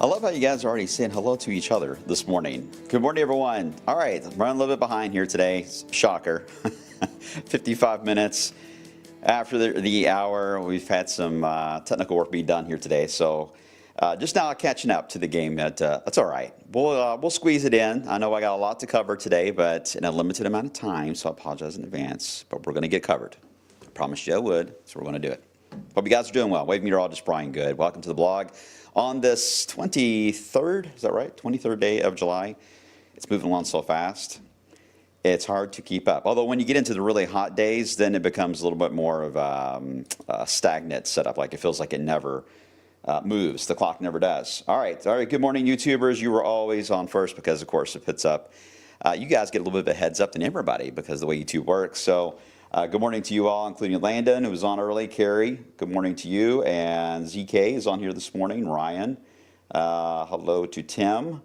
I love how you guys are already saying hello to each other this morning. Good morning, everyone. All right, I'm running a little bit behind here today. Shocker. 55 minutes after the hour. We've had some technical work being done here today. So just now catching up to the game. That's all right. We'll squeeze it in. I know I got a lot to cover today, but in a limited amount of time, so I apologize in advance. But we're going to get covered. I promised you I would, so we're going to do it. Hope you guys are doing well. Wave meteorologist Brian Goode. Welcome to the blog. On this 23rd, is that right? 23rd day of July. It's moving along so fast. It's hard to keep up. Although when you get into the really hot days, then it becomes a little bit more of a stagnant setup. Like it feels like it never moves. The clock never does. All right. Good morning, YouTubers. You were always on first because, of course, it puts up. You guys get a little bit of a heads up than everybody because of the way YouTube works. So good morning to you all, including Landon, who was on early. Carrie, good morning to you. And ZK is on here this morning. Ryan, hello to Tim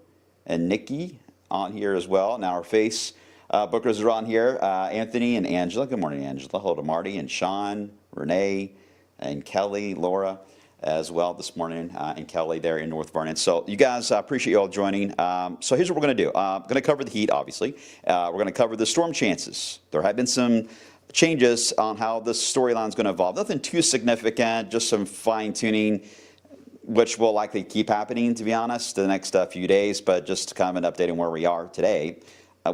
and Nikki on here as well. Now our face bookers are on here. Anthony and Angela. Good morning, Angela. Hello to Marty and Sean, Renee, and Kelly, Laura as well this morning, and Kelly there in North Vernon. So you guys, appreciate you all joining. So here's what we're going to do. I'm going to cover the heat, obviously. We're going to cover the storm chances. There have been some changes on how this storyline is going to evolve. Nothing too significant, just some fine-tuning, which will likely keep happening, to be honest, the next few days, but just kind of an update on where we are today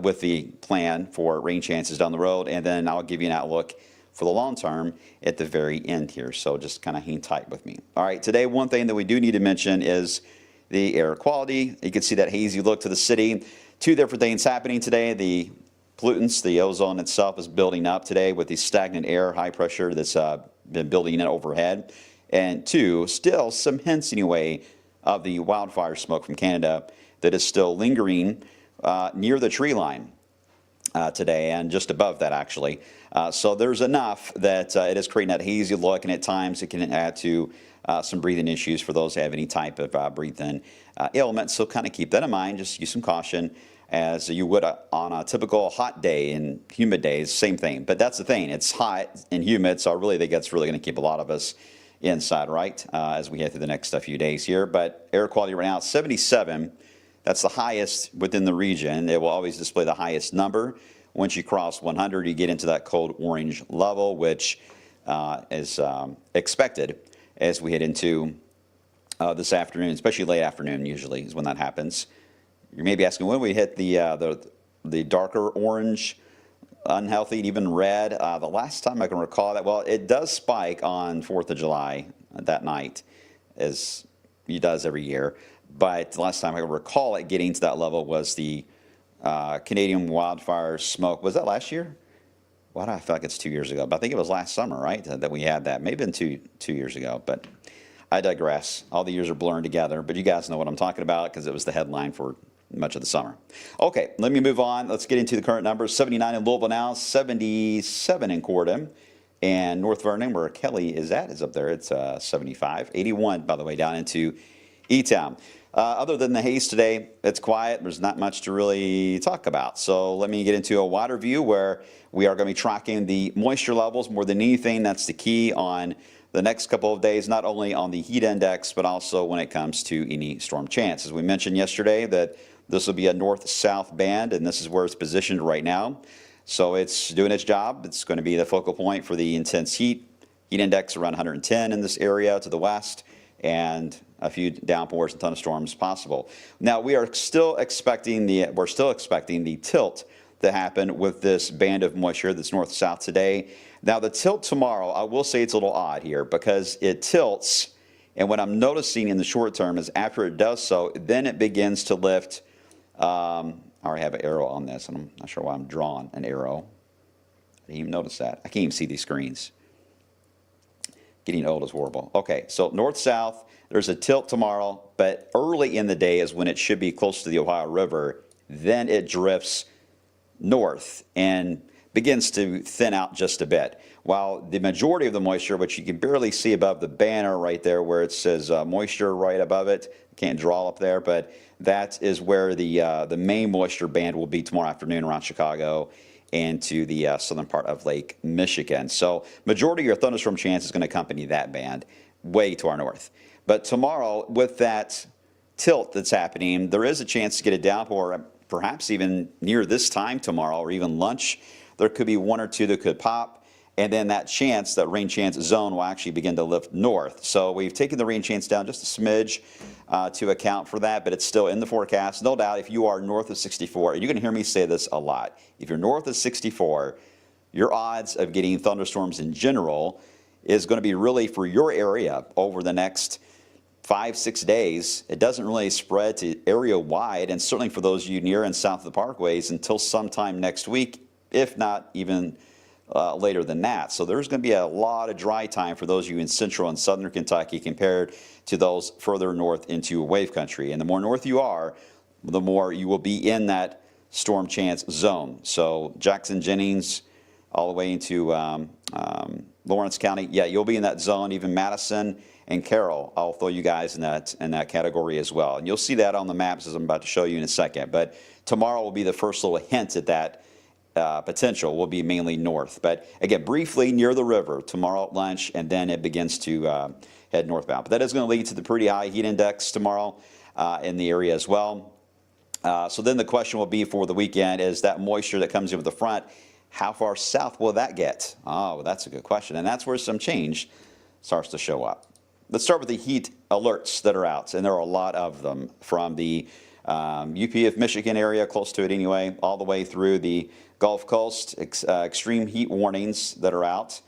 with the plan for rain chances down the road, and then I'll give you an outlook for the long term at the very end here, so just kind of hang tight with me. All right, today one thing that we do need to mention is the air quality. You can see that hazy look to the city. Two different things happening today. The pollutants, the ozone itself is building up today with the stagnant air, high pressure that's been building in overhead. And two, still some hints anyway of the wildfire smoke from Canada that is still lingering near the tree line today and just above that actually. So there's enough that it is creating that hazy look, and at times it can add to some breathing issues for those who have any type of breathing ailment. So kind of keep that in mind, just use some caution as you would on a typical hot day and humid days, same thing. But that's the thing, it's hot and humid, so really that's really going to keep a lot of us inside, right, as we head through the next few days here. But air quality right now, 77. That's the highest within the region. It will always display the highest number. Once you cross 100, you get into that cold orange level, which is expected as we head into this afternoon, especially late afternoon usually is when that happens. You may be asking, when we hit the darker orange, unhealthy, and even red? The last time I can recall that, well, it does spike on 4th of July that night, as it does every year. But the last time I can recall it getting to that level was the Canadian wildfire smoke. Was that last year? Why do I feel like it's 2 years ago? But I think it was last summer, right, that we had that. Maybe been two years ago, but I digress. All the years are blurring together, but you guys know what I'm talking about because it was the headline for much of the summer. Okay, let me move on. Let's get into the current numbers. 79 in Louisville now, 77 in Cordham. And North Vernon, where Kelly is at, is up there. It's 75. 81, by the way, down into E-Town. Other than the haze today, it's quiet. There's not much to really talk about. So let me get into a wider view where we are going to be tracking the moisture levels more than anything. That's the key on the next couple of days, not only on the heat index, but also when it comes to any storm chance. As we mentioned yesterday, that this will be a north-south band, and this is where it's positioned right now. So it's doing its job. It's going to be the focal point for the intense heat. Heat index around 110 in this area to the west, and a few downpours and thunderstorms possible. Now we are still expecting the tilt to happen with this band of moisture that's north-south today. Now the tilt tomorrow, I will say it's a little odd here because it tilts, and what I'm noticing in the short term is after it does so, then it begins to lift. I already have an arrow on this, and I'm not sure why I'm drawing an arrow. I didn't even notice that. I can't even see these screens. Getting old is horrible. Okay, so north-south, there's a tilt tomorrow, but early in the day is when it should be close to the Ohio River. Then it drifts north and begins to thin out just a bit. While the majority of the moisture, which you can barely see above the banner right there where it says moisture right above it, can't draw up there, but that is where the main moisture band will be tomorrow afternoon around Chicago and to the southern part of Lake Michigan. So majority of your thunderstorm chance is going to accompany that band way to our north. But tomorrow, with that tilt that's happening, there is a chance to get a downpour, perhaps even near this time tomorrow or even lunch. There could be one or two that could pop, and then that rain chance zone will actually begin to lift north. So we've taken the rain chance down just a smidge to account for that, but it's still in the forecast. No doubt if you are north of 64, and you're going to hear me say this a lot, if you're north of 64, your odds of getting thunderstorms in general is going to be really for your area over the next 5-6 days. It doesn't really spread to area wide, and certainly for those of you near and south of the parkways until sometime next week, if not even later than that. So there's going to be a lot of dry time for those of you in central and southern Kentucky compared to those further north into wave country. And the more north you are, the more you will be in that storm chance zone. So Jackson, Jennings, all the way into Lawrence County, yeah, you'll be in that zone. Even Madison and Carroll, I'll throw you guys in that category as well. And you'll see that on the maps as I'm about to show you in a second. But tomorrow will be the first little hint at that potential. Will be mainly north. But again, briefly near the river tomorrow at lunch, and then it begins to head northbound. But that is going to lead to the pretty high heat index tomorrow in the area as well. So then the question will be for the weekend is that moisture that comes in with the front, how far south will that get? Oh, well, that's a good question. And that's where some change starts to show up. Let's start with the heat alerts that are out, and there are a lot of them from the UP of Michigan area, close to it anyway, all the way through the Gulf Coast, extreme heat warnings that are out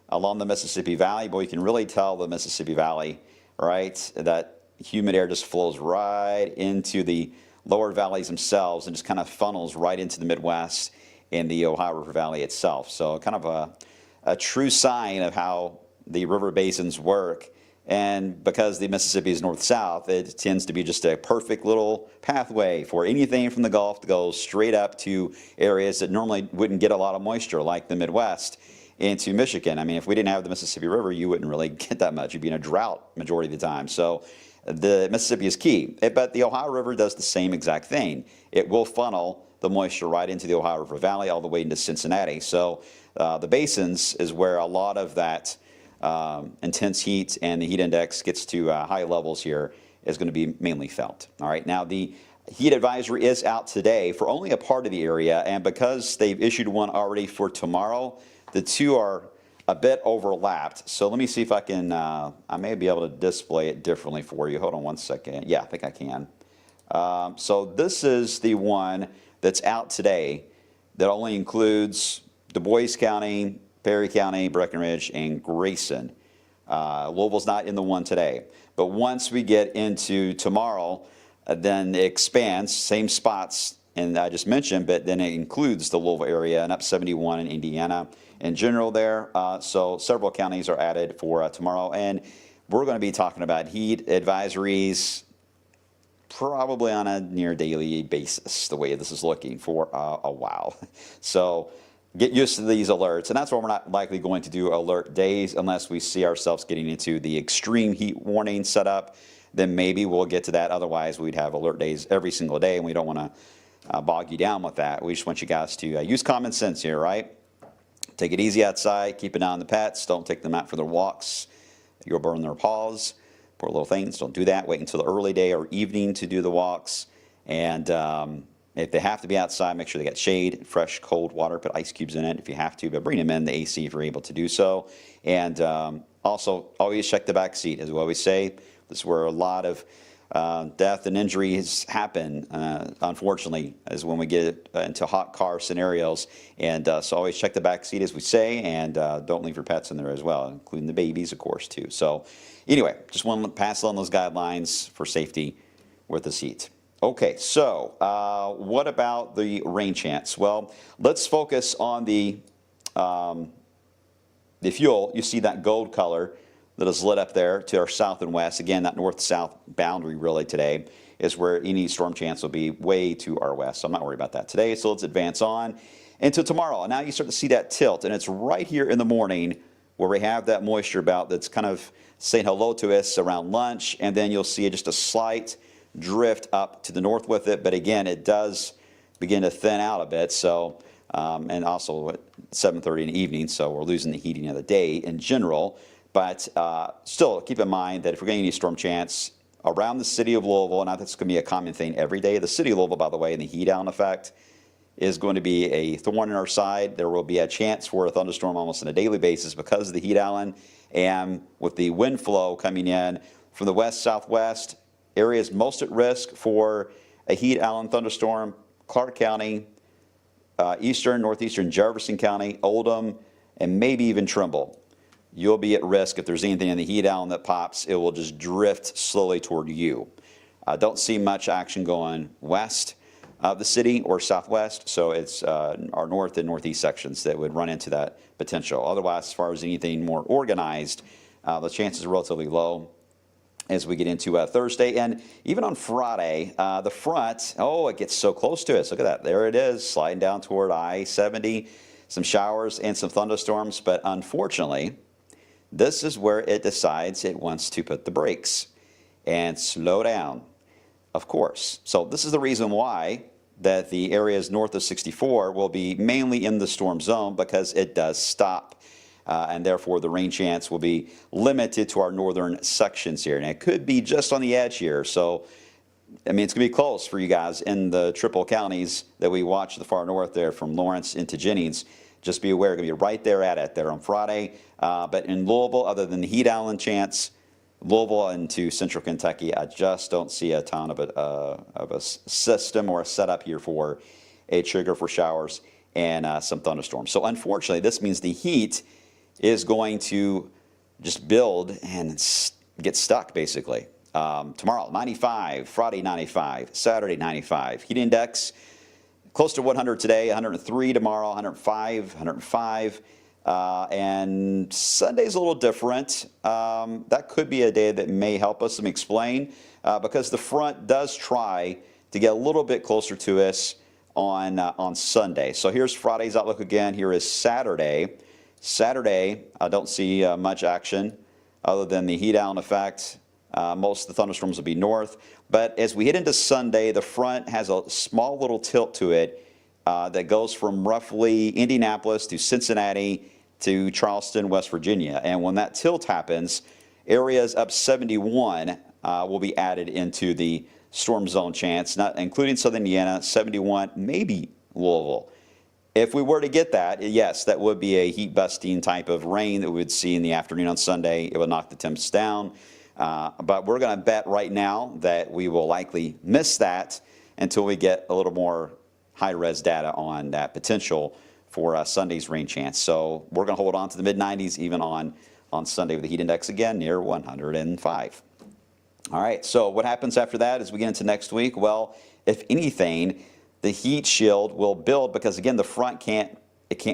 along the Mississippi Valley. Boy, you can really tell the Mississippi Valley, right? That humid air just flows right into the lower valleys themselves and just kind of funnels right into the Midwest and the Ohio River Valley itself. So kind of a true sign of how the river basins work. And because the Mississippi is north-south, it tends to be just a perfect little pathway for anything from the Gulf to go straight up to areas that normally wouldn't get a lot of moisture, like the Midwest, into Michigan. I mean, if we didn't have the Mississippi River, you wouldn't really get that much. You'd be in a drought majority of the time. So the Mississippi is key. But the Ohio River does the same exact thing. It will funnel the moisture right into the Ohio River Valley all the way into Cincinnati. So the basins is where a lot of that intense heat and the heat index gets to high levels here is going to be mainly felt. All right, now the heat advisory is out today for only a part of the area, and because they've issued one already for tomorrow, the two are a bit overlapped. So let me see if I can, I may be able to display it differently for you. Hold on one second. Yeah, I think I can. So this is the one that's out today that only includes Du Bois County, Perry County, Breckenridge, and Grayson. Louisville's not in the one today. But once we get into tomorrow, then it expands, same spots, and I just mentioned, but then it includes the Louisville area and up 71 in Indiana in general there. So several counties are added for tomorrow. And we're going to be talking about heat advisories probably on a near daily basis, the way this is looking for a while. So get used to these alerts, and that's why we're not likely going to do alert days unless we see ourselves getting into the extreme heat warning setup. Then maybe we'll get to that. Otherwise, we'd have alert days every single day, and we don't want to bog you down with that. We just want you guys to use common sense here, right? Take it easy outside, keep an eye on the pets, don't take them out for their walks. You'll burn their paws. Poor little things, don't do that. Wait until the early day or evening to do the walks. And if they have to be outside, make sure they got shade, fresh, cold water, put ice cubes in it if you have to, but bring them in the AC if you're able to do so. And also, always check the back seat. As we always say, this is where a lot of death and injuries happen, unfortunately, is when we get into hot car scenarios. And so always check the back seat, as we say, and don't leave your pets in there as well, including the babies, of course, too. So anyway, just want to pass on those guidelines for safety with the seat. Okay, so what about the rain chance? Well, let's focus on the fuel. You see that gold color that is lit up there to our south and west. Again, that north-south boundary really today is where any storm chance will be way to our west. So I'm not worried about that today. So let's advance on into tomorrow. And now you start to see that tilt, and it's right here in the morning where we have that moisture belt that's kind of saying hello to us around lunch, and then you'll see just a slight drift up to the north with it. But again, it does begin to thin out a bit. So and also at 7:30 in the evening, so we're losing the heating of the day in general. But still, keep in mind that if we're getting any storm chance around the city of Louisville, and I think it's going to be a common thing every day, the city of Louisville, by the way, and the heat island effect is going to be a thorn in our side. There will be a chance for a thunderstorm almost on a daily basis because of the heat island, and with the wind flow coming in from the west-southwest, areas most at risk for a heat island thunderstorm: Clark County, eastern, northeastern Jefferson County, Oldham, and maybe even Trimble. You'll be at risk if there's anything in the heat island that pops. It will just drift slowly toward you. Don't see much action going west of the city or southwest, so it's our north and northeast sections that would run into that potential. Otherwise, as far as anything more organized, the chances are relatively low as we get into Thursday. And even on Friday, the front, it gets so close to us. Look at that. There it is, sliding down toward I-70. Some showers and some thunderstorms, but unfortunately, this is where it decides it wants to put the brakes and slow down, of course. So this is the reason why that the areas north of 64 will be mainly in the storm zone, because it does stop. And therefore, the rain chance will be limited to our northern sections here. And it could be just on the edge here. So, I mean, it's going to be close for you guys in the triple counties that we watch the far north there from Lawrence into Jennings. Just be aware, going to be right there at it there on Friday. But in Louisville, other than the heat island chance, Louisville into central Kentucky, I just don't see a ton of a system or a setup here for a trigger for showers and some thunderstorms. So unfortunately, this means the heat is going to just build and get stuck, basically. Tomorrow, 95, Friday, 95, Saturday, 95. Heat index close to 100 today, 103 tomorrow, 105, 105. And Sunday's a little different. That could be a day that may help us. Let me explain. Because the front does try to get a little bit closer to us on Sunday. So here's Friday's outlook again. Here is Saturday. Saturday, I don't see much action other than the heat island effect. Most of the thunderstorms will be north. But as we head into Sunday, the front has a small little tilt to it that goes from roughly Indianapolis to Cincinnati to Charleston, West Virginia. And when that tilt happens, areas up 71 will be added into the storm zone chance, not including Southern Indiana, 71, maybe Louisville. If we were to get that, yes, that would be a heat busting type of rain that we would see in the afternoon on Sunday. It would knock the temps down. But we're going to bet right now that we will likely miss that until we get a little more high-res data on that potential for Sunday's rain chance. So we're going to hold on to the mid-90s even on Sunday with the heat index again near 105. All right, so what happens after that as we get into next week? Well, if anything, the heat shield will build because, again, the front can't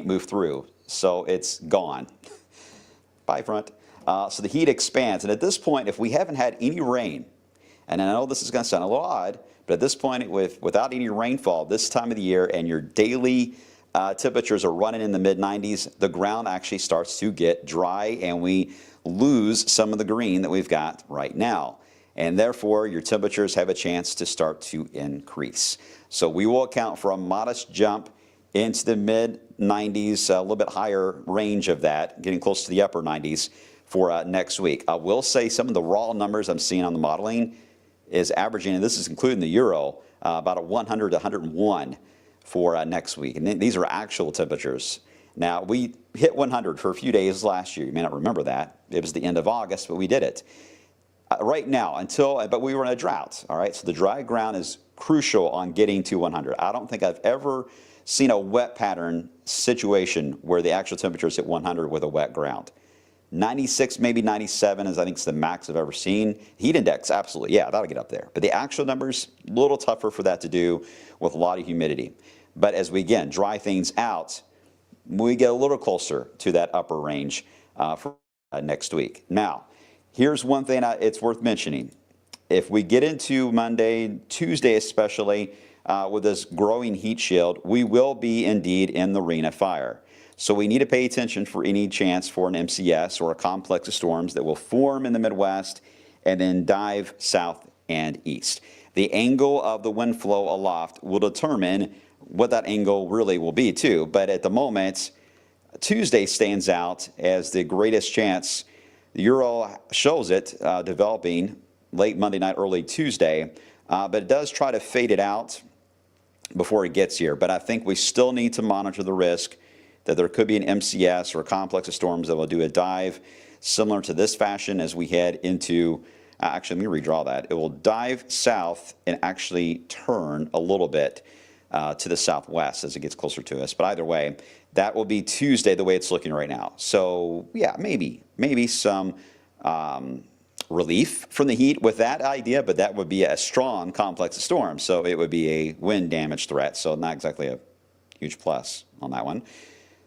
move through. So it's gone. Bye, front. So the heat expands. And at this point, if we haven't had any rain And I know this is going to sound a little odd, but at this point, without any rainfall this time of the year and your daily temperatures are running in the mid-90s, the ground actually starts to get dry and we lose some of the green that we've got right now. And therefore, your temperatures have a chance to start to increase. So we will account for a modest jump into the mid-90s, a little bit higher range of that, getting close to the upper 90s for next week. I will say some of the raw numbers I'm seeing on the modeling is averaging, and this is including the euro, about a 100 to 101 for next week. And these are actual temperatures. Now, we hit 100 for a few days last year. You may not remember that. It was the end of August, but we did it. Right now, but we were in a drought, all right? So the dry ground is crucial on getting to 100. I don't think I've ever seen a wet pattern situation where the actual temperatures hit 100 with a wet ground. 96, maybe 97 is, I think, is the max I've ever seen. Heat index, absolutely, yeah, that'll get up there. But the actual numbers, a little tougher for that to do with a lot of humidity. But as we, again, dry things out, we get a little closer to that upper range for next week. Now, here's one thing it's worth mentioning. If we get into Monday, Tuesday especially, with this growing heat shield, we will be indeed in the ring of fire. So we need to pay attention for any chance for an MCS or a complex of storms that will form in the Midwest and then dive south and east. The angle of the wind flow aloft will determine what that angle really will be too. But at the moment, Tuesday stands out as the greatest chance. The Euro shows it developing late Monday night, early Tuesday, but it does try to fade it out before it gets here. But I think we still need to monitor the risk that there could be an MCS or a complex of storms that will do a dive similar to this fashion as we head into, actually let me redraw that. It will dive south and actually turn a little bit to the southwest as it gets closer to us. But either way, that will be Tuesday the way it's looking right now. So yeah, maybe some relief from the heat with that idea, but that would be a strong complex of storms. So it would be a wind damage threat. So not exactly a huge plus on that one.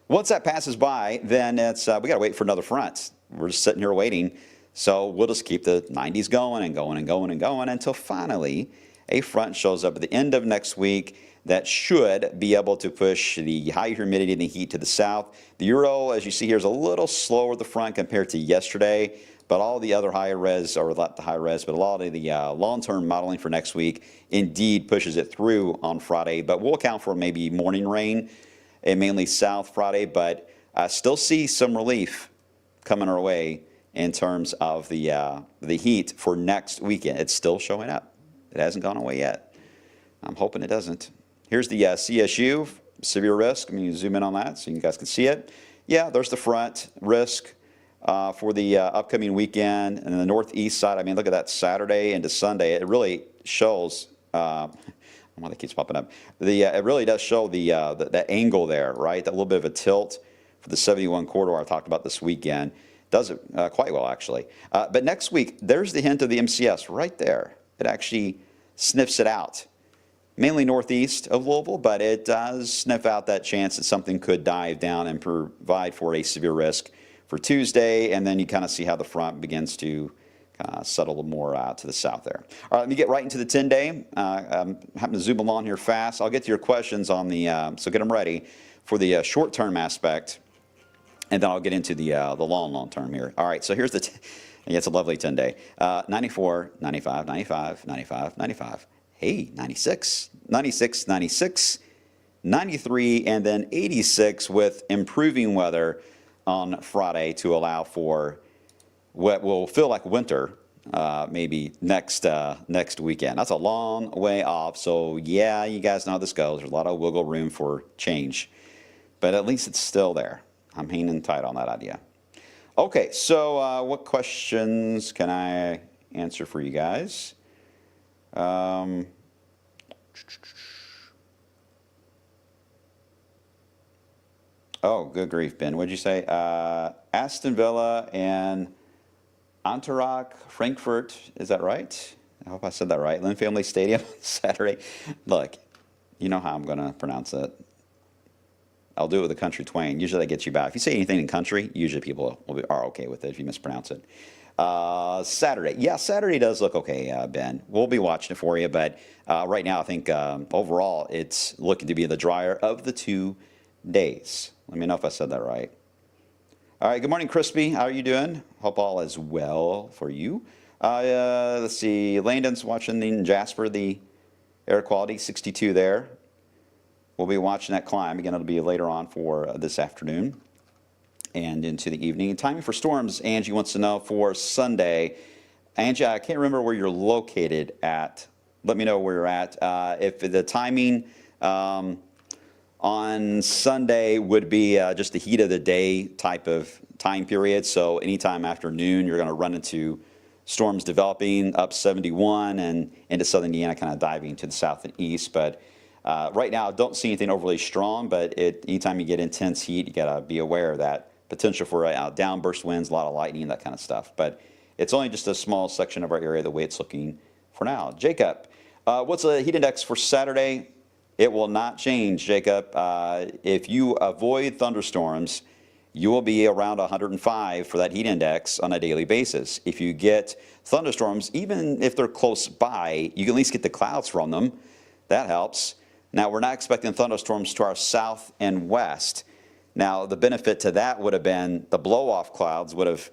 Once that passes by, then it's we got to wait for another front. We're just sitting here waiting. So we'll just keep the 90s going and going and going and going until finally a front shows up at the end of next week that should be able to push the high humidity and the heat to the south. The Euro, as you see here, is a little slower at the front compared to yesterday, but all the other higher res, or not the high res, but a lot of the long-term modeling for next week indeed pushes it through on Friday. But we'll account for maybe morning rain and mainly south Friday, but I still see some relief coming our way in terms of the heat for next weekend. It's still showing up. It hasn't gone away yet. I'm hoping it doesn't. Here's the CSU, severe risk. I'm going to zoom in on that so you guys can see it. Yeah, there's the front risk for the upcoming weekend. And the northeast side, I mean, look at that Saturday into Sunday. It really shows why that keeps popping up. It really does show the angle there, right? That little bit of a tilt for the 71 corridor I talked about this weekend. Does it quite well, actually. But next week, there's the hint of the MCS right there. It actually sniffs it out. Mainly northeast of Louisville, but it does sniff out that chance that something could dive down and provide for a severe risk for Tuesday. And then you kind of see how the front begins to settle a little more to the south there. All right, let me get right into the 10-day. I'm having to zoom along here fast. I'll get to your questions on the, so get them ready for the short-term aspect, and then I'll get into the long term here. All right, so here's the, yeah, it's a lovely 10-day. 94, 95, 95, 95, 95. Hey, 96, 96, 96, 93, and then 86 with improving weather on Friday to allow for what will feel like winter maybe next weekend. That's a long way off, so yeah, you guys know how this goes. There's a lot of wiggle room for change, but at least it's still there. I'm hanging tight on that idea. Okay, so what questions can I answer for you guys? Oh, good grief, Ben. What'd you say? Aston Villa and Eintracht Frankfurt, is that right? I hope I said that right. Lynn Family Stadium Saturday. Look, you know how I'm going to pronounce it. I'll do it with a country twang. Usually that gets you back. If you say anything in country, usually people are okay with it if you mispronounce it. Saturday. Yeah, Saturday does look okay, Ben. We'll be watching it for you, but right now I think overall it's looking to be the drier of the 2 days. Let me know if I said that right. All right, good morning, Crispy. How are you doing? Hope all is well for you. Let's see, Landon's watching in Jasper, the air quality, 62 there. We'll be watching that climb. Again, it'll be later on for this afternoon and into the evening. Timing for storms, Angie wants to know for Sunday. Angie, I can't remember where you're located at. Let me know where you're at. If the timing on Sunday would be just the heat of the day type of time period. So anytime after noon, you're going to run into storms developing up 71 and into southern Indiana, kind of diving to the south and east. But right now, I don't see anything overly strong, but anytime you get intense heat, you got to be aware of that potential for downburst winds, a lot of lightning, that kind of stuff. But it's only just a small section of our area the way it's looking for now. Jacob, what's the heat index for Saturday? It will not change, Jacob. If you avoid thunderstorms, you will be around 105 for that heat index on a daily basis. If you get thunderstorms, even if they're close by, you can at least get the clouds from them. That helps. Now, we're not expecting thunderstorms to our south and west. Now, the benefit to that would have been the blow-off clouds would have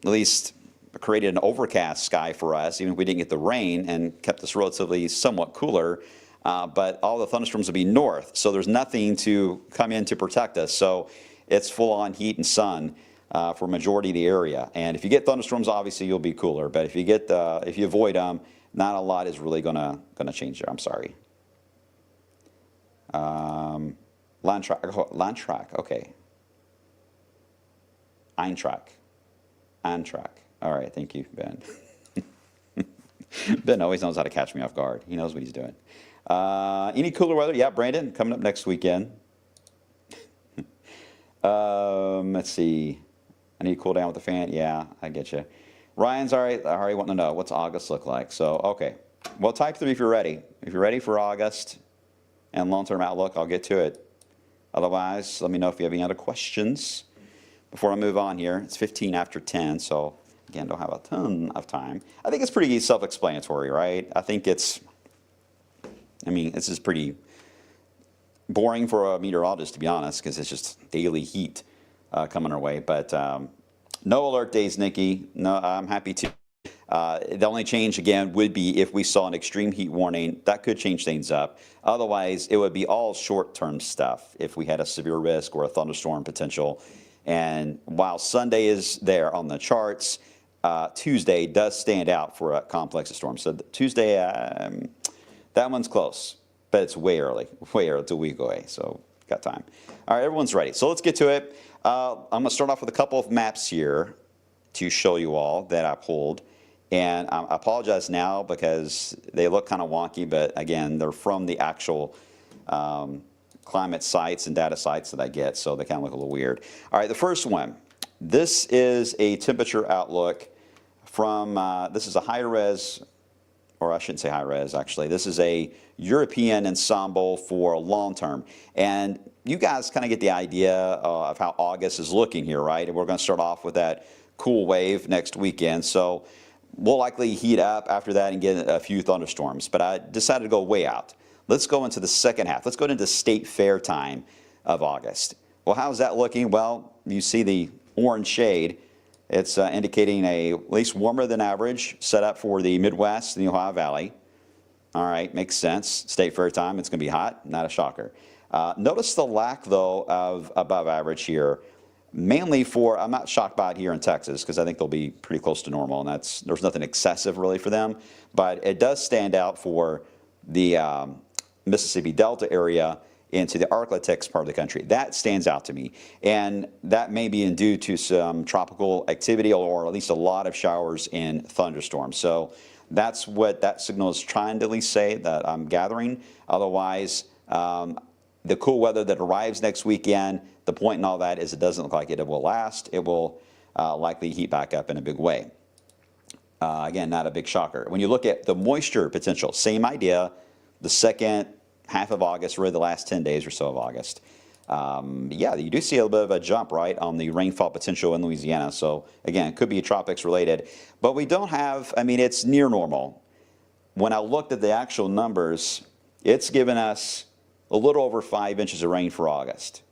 at least created an overcast sky for us, even if we didn't get the rain, and kept us relatively somewhat cooler. But all the thunderstorms would be north, so there's nothing to come in to protect us. So it's full-on heat and sun for a majority of the area. And if you get thunderstorms, obviously you'll be cooler. But if you avoid them, not a lot is really gonna change there. I'm sorry. Landtrack, okay. Eintrack. All right, thank you, Ben. Ben always knows how to catch me off guard. He knows what he's doing. Any cooler weather? Yeah, Brandon, coming up next weekend. Let's see. I need to cool down with the fan. Yeah, I get you. Ryan's already wanting to know, what's August look like? So, okay. Well, type 3 if you're ready. If you're ready for August and long-term outlook, I'll get to it. Otherwise, let me know if you have any other questions before I move on here. It's 15 after 10, so again, don't have a ton of time. I think it's pretty self-explanatory, right? I think this is pretty boring for a meteorologist, to be honest, because it's just daily heat coming our way. But no alert days, Nikki. No, I'm happy to. The only change, again, would be if we saw an extreme heat warning. That could change things up. Otherwise, it would be all short-term stuff if we had a severe risk or a thunderstorm potential. And while Sunday is there on the charts, Tuesday does stand out for a complex of storms. So Tuesday, that one's close, but it's way early. It's a week away, so got time. All right, everyone's ready. So let's get to it. I'm going to start off with a couple of maps here to show you all that I pulled. And I apologize now because they look kind of wonky, but again, they're from the actual climate sites and data sites that I get, so they kind of look a little weird. All right, the first one. This is a temperature outlook from, this is a high-res, or I shouldn't say high-res, actually. This is a European ensemble for long-term. And you guys kind of get the idea of how August is looking here, right? And we're going to start off with that cool wave next weekend. So we'll likely heat up after that and get a few thunderstorms. But I decided to go way out. Let's go into the second half. Let's go into state fair time of August. Well, how's that looking? Well, you see the orange shade. It's indicating at least warmer than average setup for the Midwest and the Ohio Valley. All right, makes sense. State fair time, it's going to be hot, not a shocker. Notice the lack, though, of above average here. Mainly for, I'm not shocked by it here in Texas because I think they'll be pretty close to normal, and there's nothing excessive really for them. But it does stand out for the Mississippi Delta area into the Arklatex part of the country. That stands out to me, and that may be due to some tropical activity or at least a lot of showers and thunderstorms. So that's what that signal is trying to at least say that I'm gathering. Otherwise, the cool weather that arrives next weekend, the point in all that is it doesn't look like it will last. It will likely heat back up in a big way. Again, not a big shocker. When you look at the moisture potential, same idea. The second half of August, really the last 10 days or so of August. Yeah, you do see a little bit of a jump, right, on the rainfall potential in Louisiana. So again, it could be tropics related, but we don't have, I mean, it's near normal. When I looked at the actual numbers, it's given us a little over 5 inches of rain for August.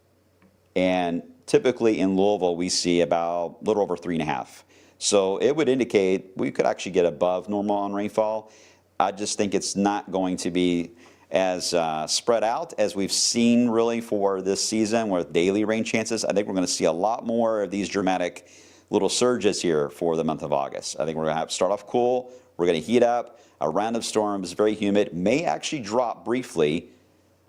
And typically in Louisville, we see about a little over 3.5. So it would indicate we could actually get above normal on rainfall. I just think it's not going to be as spread out as we've seen really for this season with daily rain chances. I think we're going to see a lot more of these dramatic little surges here for the month of August. I think we're going to have to start off cool. We're going to heat up. A round of storms, very humid, may actually drop briefly.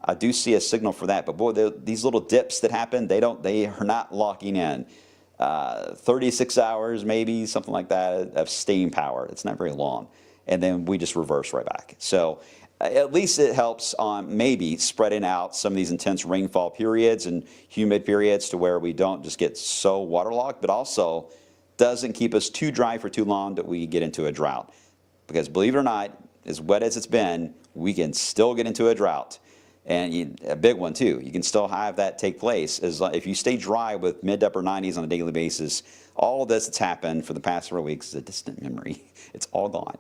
I do see a signal for that, but boy, these little dips that happen, they are not locking in. 36 hours, maybe something like that, of staying power. It's not very long, and then we just reverse right back. So at least it helps on maybe spreading out some of these intense rainfall periods and humid periods to where we don't just get so waterlogged, but also doesn't keep us too dry for too long that we get into a drought. Because believe it or not, as wet as it's been, we can still get into a drought. And a big one too. You can still have that take place if you stay dry with mid to upper 90s on a daily basis. All of this that's happened for the past several weeks is a distant memory. It's all gone.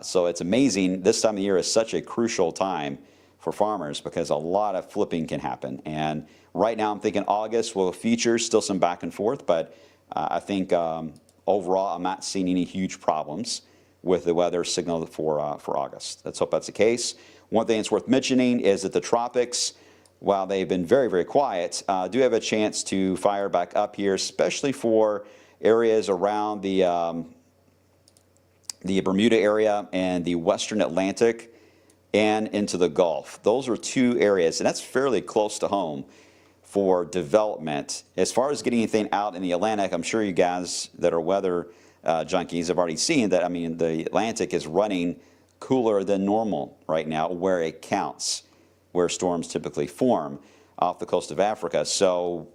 So it's amazing. This time of year is such a crucial time for farmers because a lot of flipping can happen. And right now I'm thinking August will feature still some back and forth, but I think overall I'm not seeing any huge problems with the weather signal for August. Let's hope that's the case. One thing that's worth mentioning is that the tropics, while they've been very, very quiet, do have a chance to fire back up here, especially for areas around the Bermuda area and the Western Atlantic and into the Gulf. Those are two areas, and that's fairly close to home for development. As far as getting anything out in the Atlantic, I'm sure you guys that are weather junkies have already seen that. I mean, the Atlantic is running cooler than normal right now where it counts, where storms typically form off the coast of Africa. So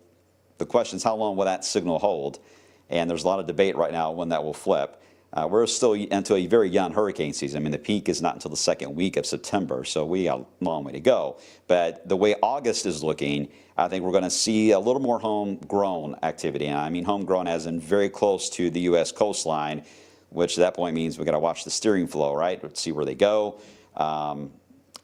the question is, how long will that signal hold? And there's a lot of debate right now when that will flip. We're still into a very young hurricane season. I mean, the peak is not until the second week of September, so we have a long way to go. But the way August is looking, I think we're going to see a little more homegrown activity. And I mean homegrown as in very close to the U.S. coastline, which at that point means we got to watch the steering flow, right? See where they go.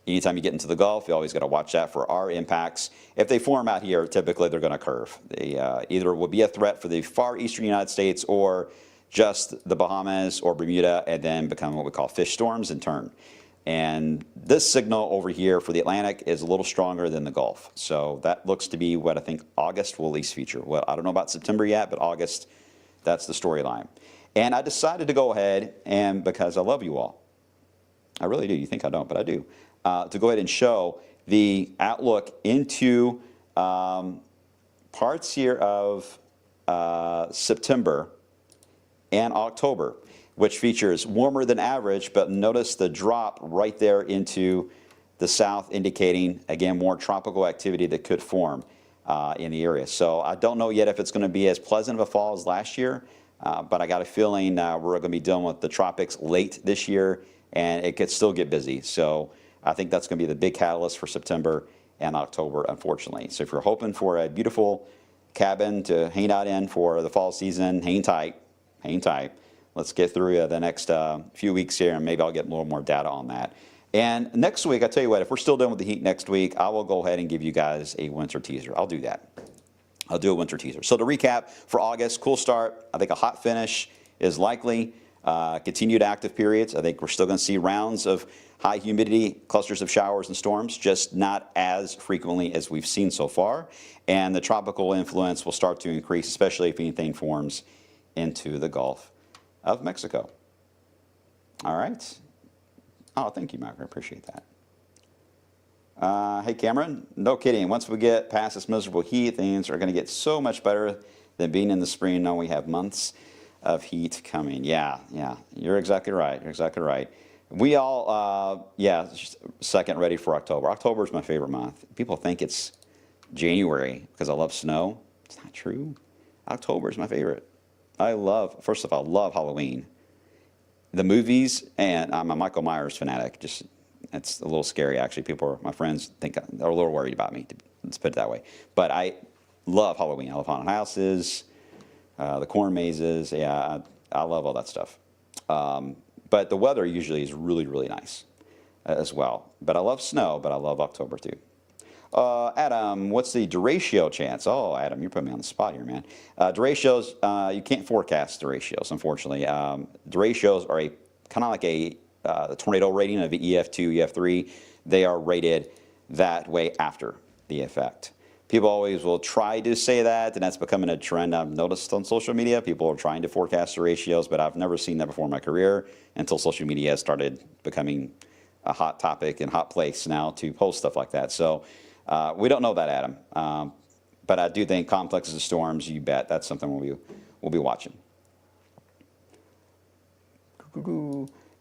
Anytime you get into the Gulf, you always got to watch that for our impacts. If they form out here, typically they're going to curve. They either will be a threat for the far eastern United States or just the Bahamas or Bermuda, and then become what we call fish storms in turn. And this signal over here for the Atlantic is a little stronger than the Gulf. So that looks to be what I think August will at least feature. Well, I don't know about September yet, but August, that's the storyline. And I decided to go ahead, and because I love you all, I really do. You think I don't, but I do. To go ahead and show the outlook into parts here of September and October, which features warmer than average, but notice the drop right there into the south, indicating, again, more tropical activity that could form in the area. So I don't know yet if it's going to be as pleasant of a fall as last year, but I got a feeling we're going to be dealing with the tropics late this year, and it could still get busy. So I think that's going to be the big catalyst for September and October, unfortunately. So if you're hoping for a beautiful cabin to hang out in for the fall season, hang tight. Hang tight. Let's get through the next few weeks here, and maybe I'll get a little more data on that. And next week, I tell you what, if we're still done with the heat next week, I will go ahead and give you guys a winter teaser. I'll do that. I'll do a winter teaser. So to recap, for August, cool start. I think a hot finish is likely. Continued active periods. I think we're still going to see rounds of high humidity, clusters of showers and storms, just not as frequently as we've seen so far. And the tropical influence will start to increase, especially if anything forms into the Gulf of Mexico. All right. Oh, thank you, Mark. I appreciate that. Hey, Cameron, no kidding. Once we get past this miserable heat, things are going to get so much better than being in the spring. Now we have months of heat coming. Yeah, you're exactly right. You're exactly right. We all, second ready for October. October is my favorite month. People think it's January because I love snow. It's not true. October is my favorite. First of all, love Halloween. The movies, and I'm a Michael Myers fanatic. It's a little scary, actually. My friends think they're a little worried about me, Let's put it that way. But I love Halloween. I love haunted houses, the corn mazes. Yeah, I love all that stuff. But the weather usually is really, really nice as well. But I love snow, but I love October too. Adam, what's the derecho chance? Oh, Adam, you're putting me on the spot here, man. Derechos, you can't forecast derechos, unfortunately. Derechos are kind of like a tornado rating of EF2, EF3. They are rated that way after the effect. People always will try to say that, and that's becoming a trend I've noticed on social media. People are trying to forecast derechos, but I've never seen that before in my career until social media has started becoming a hot topic and hot place now to post stuff like that. So we don't know that, Adam. But I do think complexes of storms, you bet, that's something we'll be watching.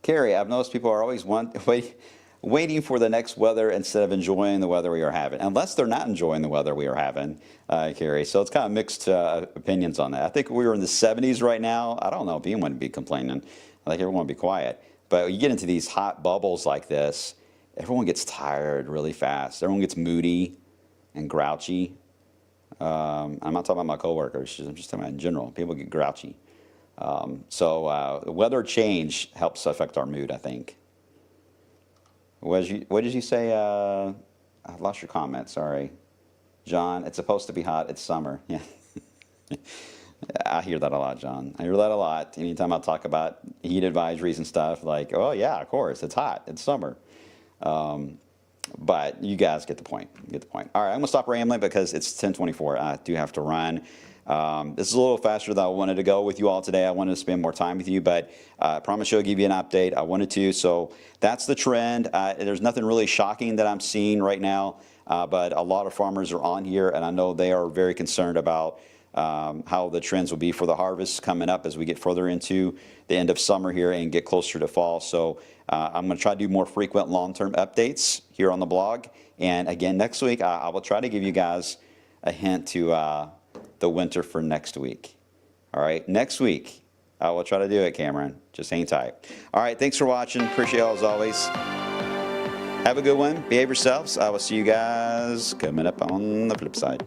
Carrie, I've noticed people are always waiting for the next weather instead of enjoying the weather we are having, unless they're not enjoying the weather we are having, Carrie. So it's kind of mixed opinions on that. I think we were in the 70s right now. I don't know if anyone would be complaining. I think everyone would be quiet. But you get into these hot bubbles like this, everyone gets tired really fast. Everyone gets moody and grouchy. I'm not talking about my coworkers. I'm just talking about in general. People get grouchy. So the weather change helps affect our mood, I think. What did you say? I lost your comment. Sorry, John. It's supposed to be hot. It's summer. Yeah, I hear that a lot, John. I hear that a lot. Anytime I talk about heat advisories and stuff, like, oh yeah, of course, it's hot. It's summer. But you guys get the point. Get the point. All right, I'm gonna stop rambling because it's 10:24. I do have to run. This is a little faster than I wanted to go with you all today. I wanted to spend more time with you, but I promise you I'll give you an update. I wanted to, so that's the trend. There's nothing really shocking that I'm seeing right now, but a lot of farmers are on here, and I know they are very concerned about how the trends will be for the harvest coming up as we get further into the end of summer here and get closer to fall. So I'm going to try to do more frequent long-term updates here on the blog. And again, next week, I will try to give you guys a hint to the winter for next week. All right, next week, I will try to do it, Cameron. Just hang tight. All right, thanks for watching. Appreciate y'all as always. Have a good one. Behave yourselves. I will see you guys coming up on the flip side.